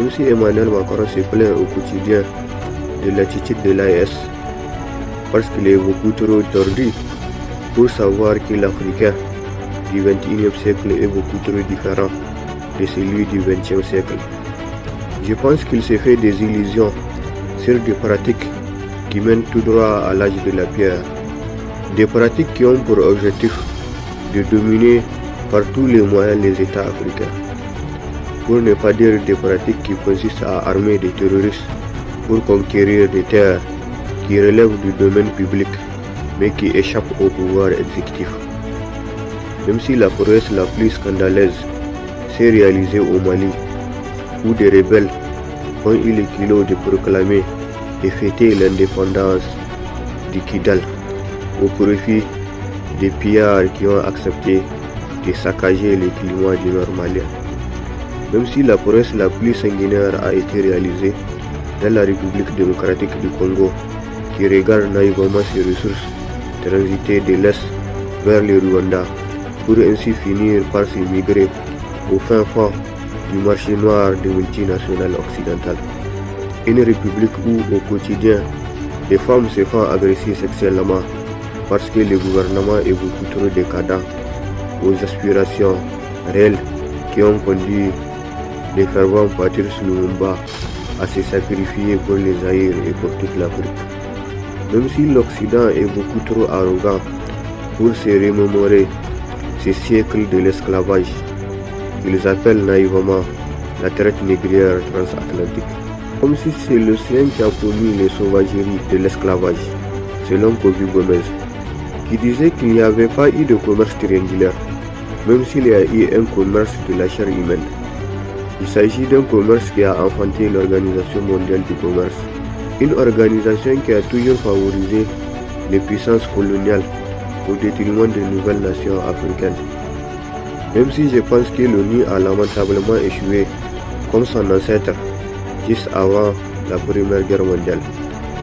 Même si Emmanuel Macron se plaint au quotidien de l'attitude de l'AES, parce qu'il est beaucoup trop tordu pour savoir que l'Africain du 21e siècle est beaucoup trop différent de celui du 20e siècle. Je pense qu'il se fait des illusions sur des pratiques qui mènent tout droit à l'âge de la pierre. Des pratiques qui ont pour objectif de dominer par tous les moyens les États africains. Pour ne pas dire des pratiques qui consistent à armer des terroristes pour conquérir des terres qui relèvent du domaine public mais qui échappent au pouvoir exécutif. Même si la prouesse la plus scandaleuse s'est réalisée au Mali, où des rebelles ont eu le culot de proclamer et fêter l'indépendance du Kidal au profit des pillards qui ont accepté de saccager le climat du Nord malien. Même si la prouesse la plus sanguinaire a été réalisée dans la République démocratique du Congo, qui regarde naïvement ses ressources transiter de l'Est vers le Rwanda, pour ainsi finir par s'émigrer au fin fond du marché noir des multinationales occidentales. Une république où, au quotidien, les femmes se font agresser sexuellement parce que le gouvernement est beaucoup trop décadent aux aspirations réelles qui ont conduit les fervents Patrice Lumumba à se sacrifier pour les Zaïre et pour toute l'Afrique. Même si l'Occident est beaucoup trop arrogant pour se remémorer ces siècles de l'esclavage, ils appellent naïvement la traite négrière transatlantique. Comme si c'est l'océan qui a connu les sauvageries de l'esclavage, selon Kofi Gomez, qui disait qu'il n'y avait pas eu de commerce triangulaire, même s'il y a eu un commerce de la chair humaine. Il s'agit d'un commerce qui a enfanté l'Organisation mondiale du commerce, une organisation qui a toujours favorisé les puissances coloniales au détriment de nouvelles nations africaines. Même si je pense que l'ONU a lamentablement échoué comme son ancêtre juste avant la Première Guerre mondiale.